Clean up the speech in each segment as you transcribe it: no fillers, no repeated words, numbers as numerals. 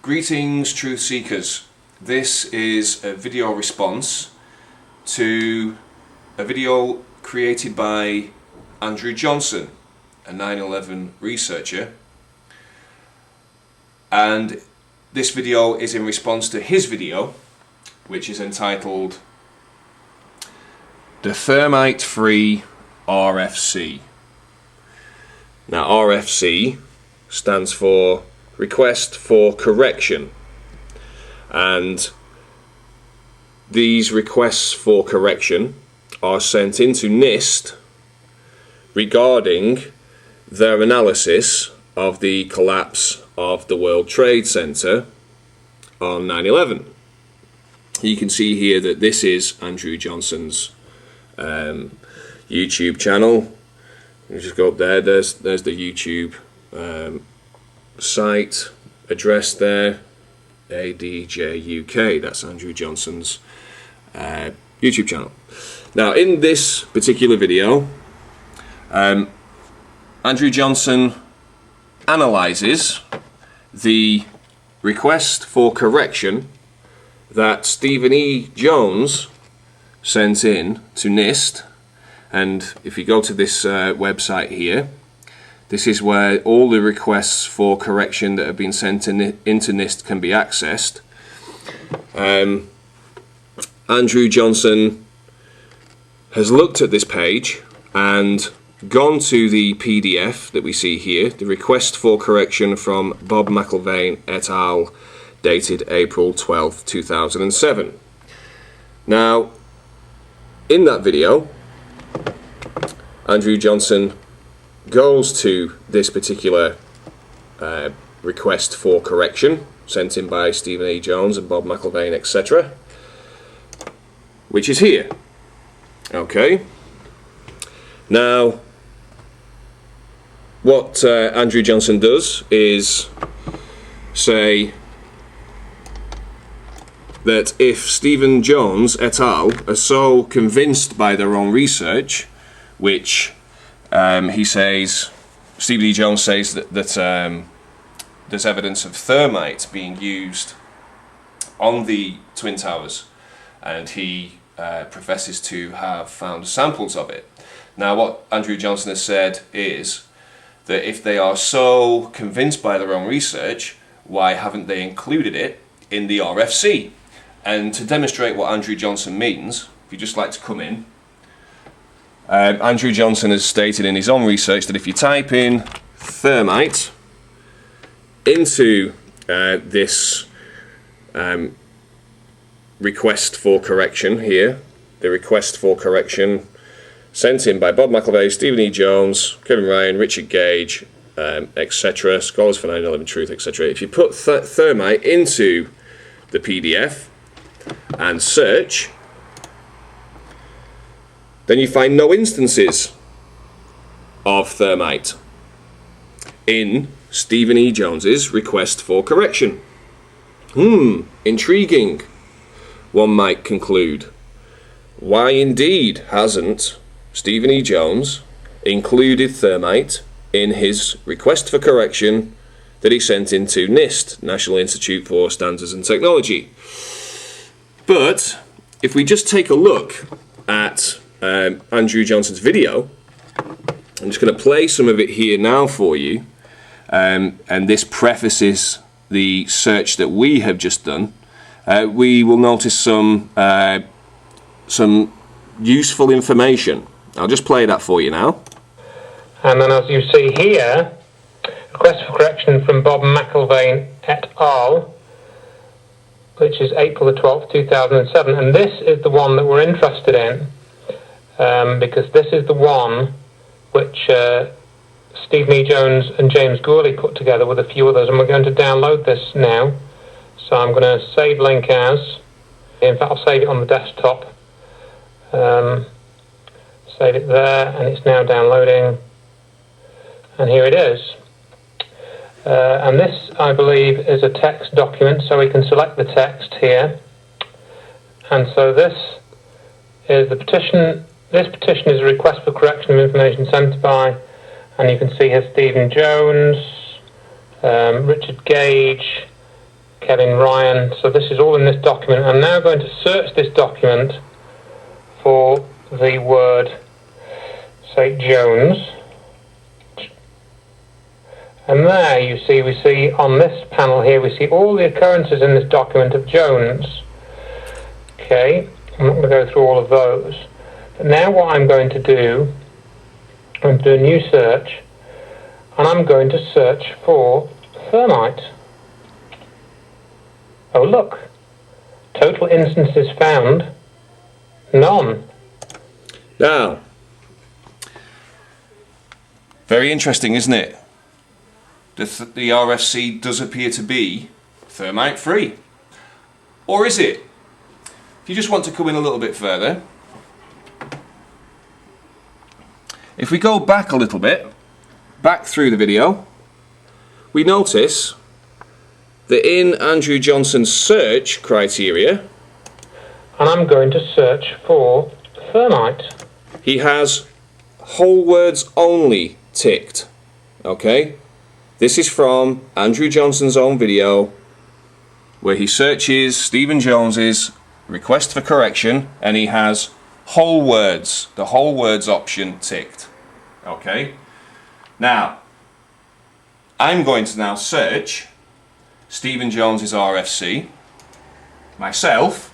Greetings, truth seekers. This is a video response to a video created by Andrew Johnson, a 9/11 researcher, and this video is in response to his video, which is entitled the Thermite Free RFC. Now, RFC stands for Request for Correction, and these requests for correction are sent into NIST regarding their analysis of the collapse of the World Trade Center on 9/11. You can see here that this is Andrew Johnson's YouTube channel. You just go up there, there's the YouTube site address there, ADJUK. That's Andrew Johnson's YouTube channel. Now, in this particular video, Andrew Johnson analyzes the request for correction that Stephen E. Jones sent in to NIST. And if you go to this website here, this is where all the requests for correction that have been sent into NIST can be accessed. Andrew Johnson has looked at this page and gone to the PDF that we see here, the request for correction from Bob McIlvaine et al., dated April 12, 2007. Now, in that video, Andrew Johnson goes to this particular request for correction sent in by Stephen E. Jones and Bob McIlvaine, etc., which is here. Okay. Now, what Andrew Johnson does is say that if Stephen Jones et al. Are so convinced by their own research, which he says, Stephen E. Jones says that there's evidence of thermite being used on the Twin Towers, and he professes to have found samples of it. Now, what Andrew Johnson has said is that if they are so convinced by their own research, why haven't they included it in the RFC? And to demonstrate what Andrew Johnson means, if you'd just like to come in, Andrew Johnson has stated in his own research that if you type in thermite into this request for correction here, the request for correction sent in by Bob McIlvaine, Stephen E. Jones, Kevin Ryan, Richard Gage, etc., Scholars for 9/11 Truth, etc. If you put thermite into the PDF and search, then you find no instances of thermite in Stephen E. Jones's request for correction. Intriguing, one might conclude. Why indeed hasn't Stephen E. Jones included thermite in his request for correction that he sent into NIST, National Institute for Standards and Technology? But if we just take a look at Andrew Johnson's video, I'm just going to play some of it here now for you, and this prefaces the search that we have just done. We will notice some useful information. I'll just play that for you now. And then, as you see here, request for correction from Bob McIlvaine et al., which is April the 12th, 2007, and this is the one that we're interested in, because this is the one which Stephen E. Jones and James Gourley put together with a few others, and we're going to download this now. So I'm going to save link as, in fact I'll save it on the desktop, save it there, and it's now downloading, and here it is. And this, I believe, is a text document, so we can select the text here. And so this is the petition. This petition is a request for correction of information sent by, and you can see here Stephen Jones, Richard Gage, Kevin Ryan. So this is all in this document. I'm now going to search this document for the word, say, Jones. And there you see, we see on this panel here, we see all the occurrences in this document of Jones. Okay, I'm not going to go through all of those. But now what I'm going to do, I'm going to do a new search, and I'm going to search for thermite. Oh look, total instances found, none. Now, very interesting, isn't it? The RFC does appear to be thermite free. Or is it? If you just want to come in a little bit further, if we go back a little bit, back through the video, we notice that in Andrew Johnson's search criteria, and I'm going to search for thermite, he has whole words only ticked. Okay? This is from Andrew Johnson's own video where he searches Stephen Jones's request for correction and he has whole words, the whole words option ticked. Okay? Now, I'm going to now search Stephen Jones's RFC myself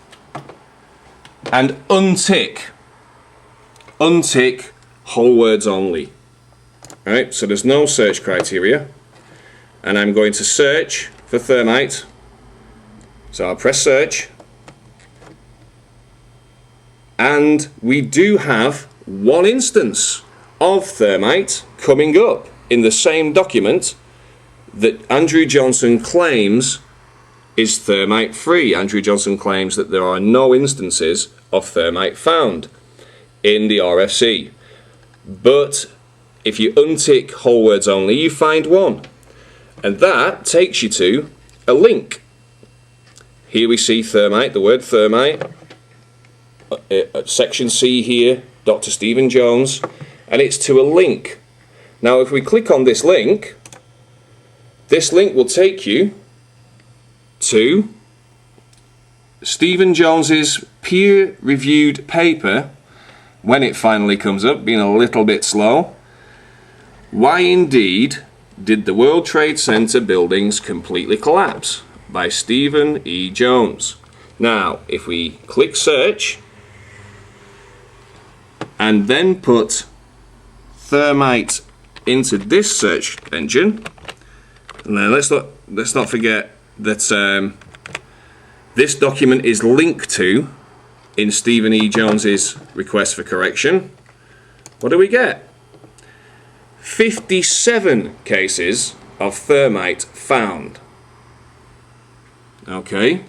and untick whole words only. Alright, so there's no search criteria. And I'm going to search for thermite. So I'll press search. And we do have one instance of thermite coming up in the same document that Andrew Johnson claims is thermite free. Andrew Johnson claims that there are no instances of thermite found in the RFC. But if you untick whole words only, you find one. And that takes you to a link. Here we see thermite, the word thermite, section C here, Dr. Stephen Jones, and it's to a link. Now if we click on this link will take you to Stephen Jones's peer-reviewed paper, when it finally comes up, being a little bit slow. Why indeed did the World Trade Center buildings completely collapse? By Stephen E. Jones. Now, if we click search and then put thermite into this search engine, and then let's not forget that this document is linked to in Stephen E. Jones's request for correction. What do we get? 57 cases of thermite found. Okay.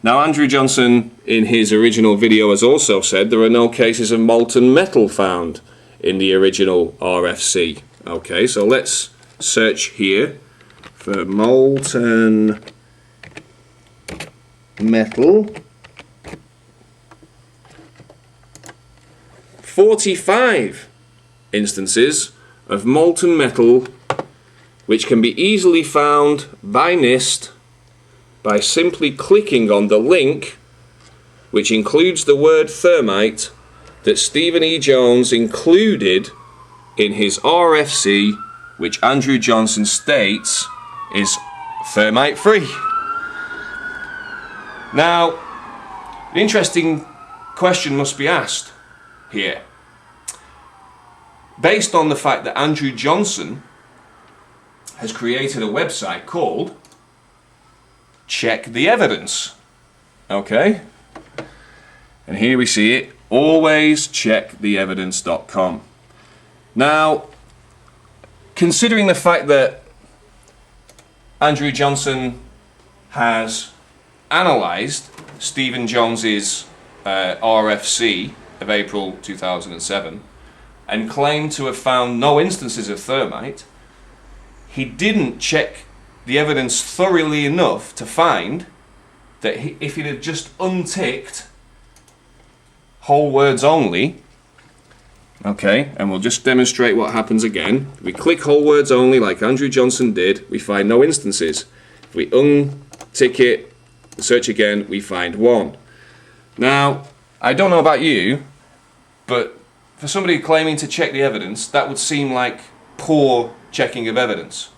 Now Andrew Johnson in his original video has also said there are no cases of molten metal found in the original RFC. Okay, so let's search here for molten metal. 45 instances of molten metal which can be easily found by NIST by simply clicking on the link which includes the word thermite that Stephen E. Jones included in his RFC, which Andrew Johnson states is thermite free. Now, an interesting question must be asked here. Based on the fact that Andrew Johnson has created a website called Check the Evidence. Okay? And here we see it, alwayschecktheevidence.com. Now, considering the fact that Andrew Johnson has analysed Stephen Jones's RFC of April 2007 and claimed to have found no instances of thermite, he didn't check the evidence thoroughly enough to find that if he'd have just unticked whole words only, okay, and we'll just demonstrate what happens again. If we click whole words only like Andrew Johnson did, we find no instances. If we ticket, search again, we find 1. Now, I don't know about you, but for somebody claiming to check the evidence, that would seem like poor checking of evidence.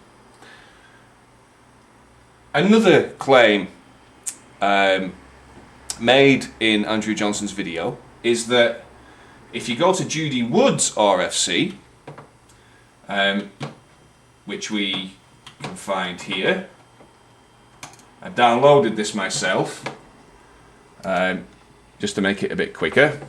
Another claim made in Andrew Johnson's video is that if you go to Judy Wood's RFC, which we can find here, I downloaded this myself just to make it a bit quicker.